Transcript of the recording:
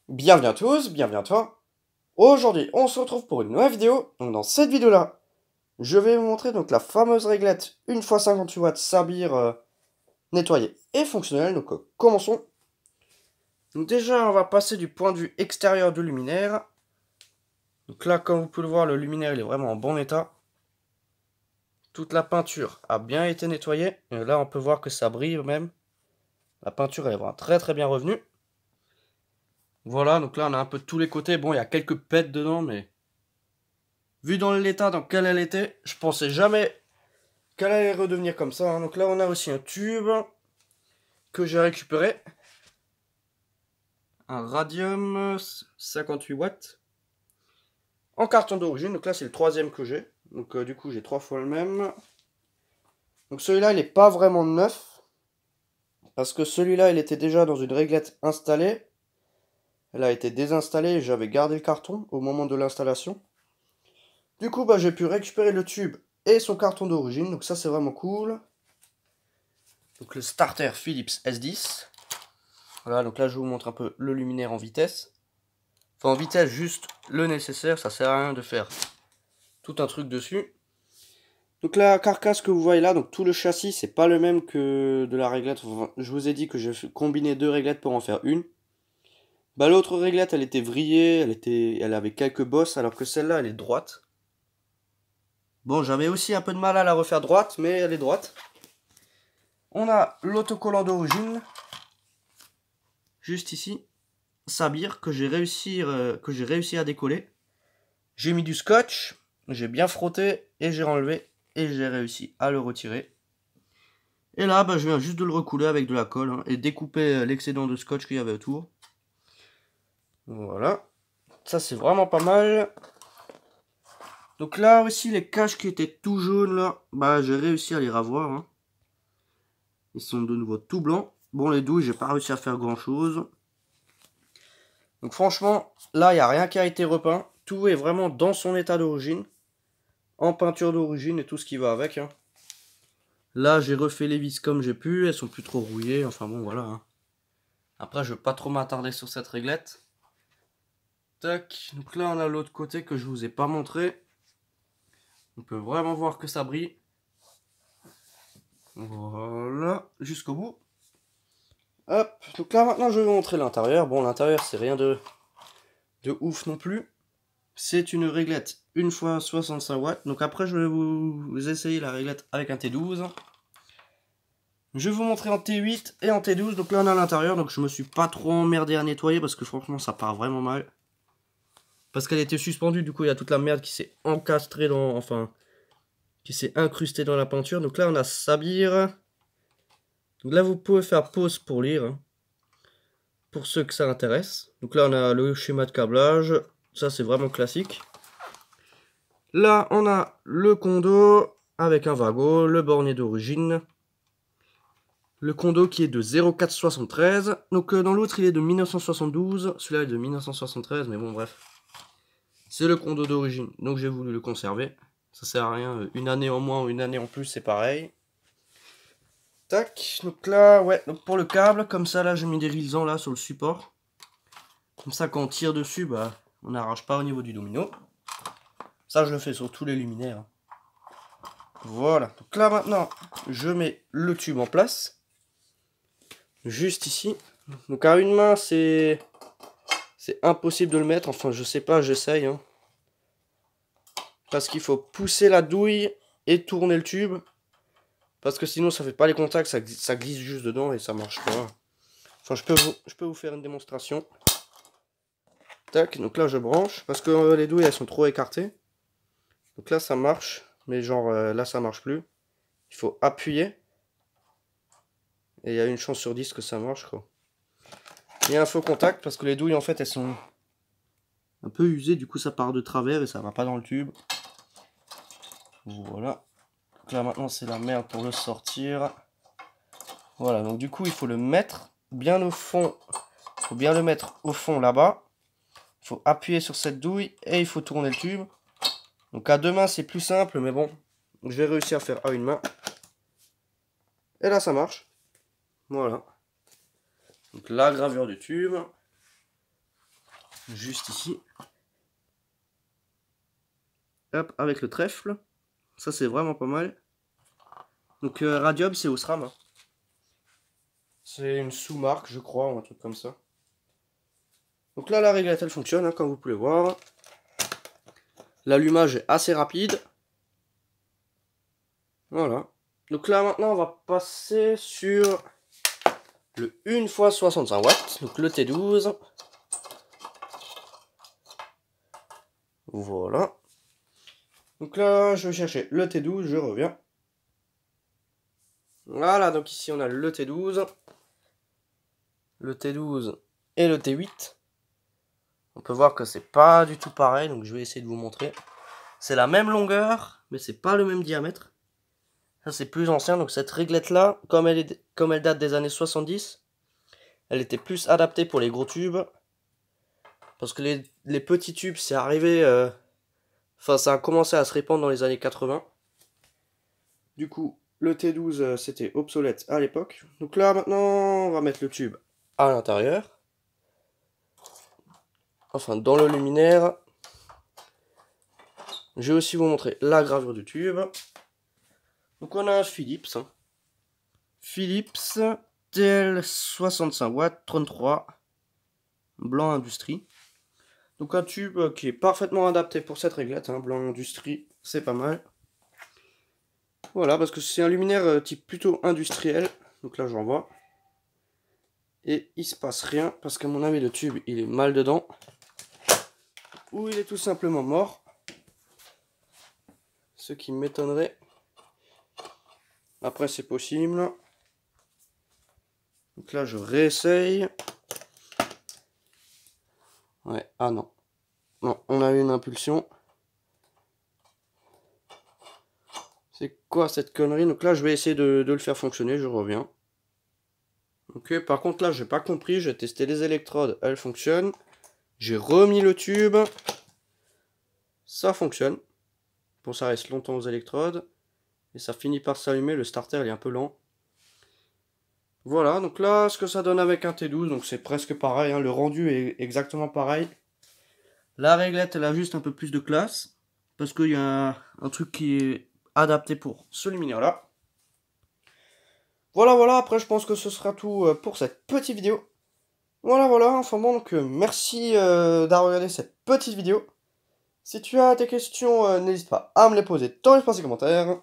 Bienvenue à tous, bienvenue à toi. Aujourd'hui, on se retrouve pour une nouvelle vidéo. Donc dans cette vidéo-là, je vais vous montrer donc la fameuse réglette 1x58 watts Sabir nettoyée et fonctionnelle. Donc commençons. Donc déjà, on va passer du point de vue extérieur du luminaire. Donc là, comme vous pouvez le voir, le luminaire il est vraiment en bon état. Toute la peinture a bien été nettoyée. Et là, on peut voir que ça brille même. La peinture elle est vraiment très bien revenue. Voilà, donc là on a un peu de tous les côtés. Bon, il y a quelques pètes dedans, mais vu dans l'état dans lequel elle était, je pensais jamais qu'elle allait redevenir comme ça. Donc là on a aussi un tube que j'ai récupéré. Un radium 58 watts. En carton d'origine, donc là c'est le troisième que j'ai. Donc du coup j'ai 3 fois le même. Donc celui-là il n'est pas vraiment neuf. Parce que celui-là il était déjà dans une réglette installée. Elle a été désinstallée et j'avais gardé le carton au moment de l'installation. Du coup j'ai pu récupérer le tube et son carton d'origine. Donc ça c'est vraiment cool. Donc le starter Philips S10. Voilà, donc là je vous montre un peu le luminaire en vitesse. Enfin en vitesse juste le nécessaire, ça sert à rien de faire tout un truc dessus. Donc la carcasse que vous voyez là, donc tout le châssis c'est pas le même que de la réglette. Enfin, je vous ai dit que j'ai combiné deux réglettes pour en faire une. L'autre réglette elle était vrillée, elle avait quelques bosses alors que celle-là elle est droite. Bon, j'avais aussi un peu de mal à la refaire droite, mais elle est droite. On a l'autocollant d'origine juste ici. Sabir que j'ai réussi à décoller. J'ai mis du scotch, j'ai bien frotté et j'ai enlevé et j'ai réussi à le retirer. Et là, je viens juste de le recouler avec de la colle et découper l'excédent de scotch qu'il y avait autour. Voilà, ça c'est vraiment pas mal. Donc là aussi les caches qui étaient tout jaunes là, j'ai réussi à les ravoir. Ils sont de nouveau tout blancs. Bon, les douilles j'ai pas réussi à faire grand chose. Donc franchement, là il n'y a rien qui a été repeint. Tout est vraiment dans son état d'origine. En peinture d'origine et tout ce qui va avec. Là j'ai refait les vis comme j'ai pu. Elles sont plus trop rouillées. Enfin bon voilà. Après je vais pas trop m'attarder sur cette réglette. Tac. Donc là on a l'autre côté que je vous ai pas montré. On peut vraiment voir que ça brille. Voilà. Jusqu'au bout. Hop. Donc là maintenant je vais vous montrer l'intérieur. Bon l'intérieur c'est rien de ouf non plus. C'est une réglette 1x65 watts. Donc après, je vais vous essayer la réglette avec un T12. Je vais vous montrer en T8 et en T12. Donc là, on est à l'intérieur. Donc je me suis pas trop emmerdé à nettoyer parce que franchement, ça part vraiment mal. Parce qu'elle était suspendue. Du coup, il y a toute la merde qui s'est encastrée dans... Enfin, qui s'est incrustée dans la peinture. Donc là, on a Sabir. Donc là, vous pouvez faire pause pour lire. Pour ceux que ça intéresse. Donc là, on a le schéma de câblage. Ça, c'est vraiment classique. Là, on a le condo avec un wagot, le bornier d'origine. Le condo qui est de 0473. Donc dans l'autre, il est de 1972. Celui-là est de 1973, mais bon, bref. C'est le condo d'origine, donc j'ai voulu le conserver. Ça sert à rien, une année en moins ou une année en plus, c'est pareil. Tac, donc là, ouais, donc pour le câble, comme ça, là, j'ai mis des rilsans là sur le support. Comme ça, quand on tire dessus, on n'arrache pas au niveau du domino. Ça, je le fais sur tous les luminaires. Voilà, donc là maintenant, je mets le tube en place. Juste ici. Donc à une main, c'est impossible de le mettre. Enfin, je sais pas, j'essaye. Parce qu'il faut pousser la douille et tourner le tube. Parce que sinon, ça fait pas les contacts, ça glisse juste dedans et ça marche pas. Enfin, je peux vous faire une démonstration. Tac, donc là, je branche. Parce que les douilles, elles sont trop écartées. Donc là, ça marche. Mais genre, là, ça marche plus. Il faut appuyer. Et il y a une chance sur 10 que ça marche, quoi. Il y a un faux contact parce que les douilles, en fait, elles sont un peu usées. Du coup, ça part de travers et ça va pas dans le tube. Voilà. Donc là, maintenant, c'est la merde pour le sortir. Voilà, donc du coup, il faut le mettre bien au fond. Il faut bien le mettre au fond, là-bas. Il faut appuyer sur cette douille et il faut tourner le tube. Donc à deux mains, c'est plus simple, mais bon, je vais réussir à faire à une main. Et là, ça marche. Voilà. Donc la gravure du tube. juste ici. Hop, avec le trèfle. Ça, c'est vraiment pas mal. Donc, Radium, c'est Osram. Hein. C'est une sous-marque, je crois, ou un truc comme ça. Donc là, la réglette, elle fonctionne, hein, comme vous pouvez voir. L'allumage est assez rapide. Voilà. Donc là, maintenant, on va passer sur le 1x65 watts. Donc le T12. Voilà. Donc là, je vais chercher le T12, je reviens. Voilà, donc ici, on a le T12. Le T12 et le T8. On peut voir que c'est pas du tout pareil, donc je vais essayer de vous montrer. C'est la même longueur, mais c'est pas le même diamètre. Ça c'est plus ancien, donc cette réglette là, comme elle date des années 70, elle était plus adaptée pour les gros tubes. Parce que les petits tubes, c'est arrivé... Enfin, ça a commencé à se répandre dans les années 80. Du coup, le T12, c'était obsolète à l'époque. Donc là, maintenant, on va mettre le tube à l'intérieur. Enfin, dans le luminaire. Je vais aussi vous montrer la gravure du tube. Donc on a un Philips. Hein. Philips TL65 watts 33. Blanc industrie. Donc un tube qui est parfaitement adapté pour cette réglette. Hein. Blanc industrie, c'est pas mal. Voilà, parce que c'est un luminaire type plutôt industriel. Donc là, j'en vois. Et il se passe rien, parce qu'à mon avis, le tube, il est mal dedans. Ou il est tout simplement mort. Ce qui m'étonnerait. Après, c'est possible. Donc là, je réessaye. Ouais, ah non. Non, on a eu une impulsion. C'est quoi cette connerie? Donc là, je vais essayer de le faire fonctionner, je reviens. Ok, par contre là, j'ai pas compris. J'ai testé les électrodes, elles fonctionnent. J'ai remis le tube. Ça fonctionne. Bon, ça reste longtemps aux électrodes. Et ça finit par s'allumer. Le starter, il est un peu lent. Voilà, donc là, ce que ça donne avec un T12, donc c'est presque pareil. Hein, le rendu est exactement pareil. La réglette, elle a juste un peu plus de classe. Parce qu'il y a un truc qui est adapté pour ce luminaire-là. Voilà, après je pense que ce sera tout pour cette petite vidéo. Voilà, enfin bon, donc merci d'avoir regardé cette petite vidéo. Si tu as des questions, n'hésite pas à me les poser dans l'espace des commentaires.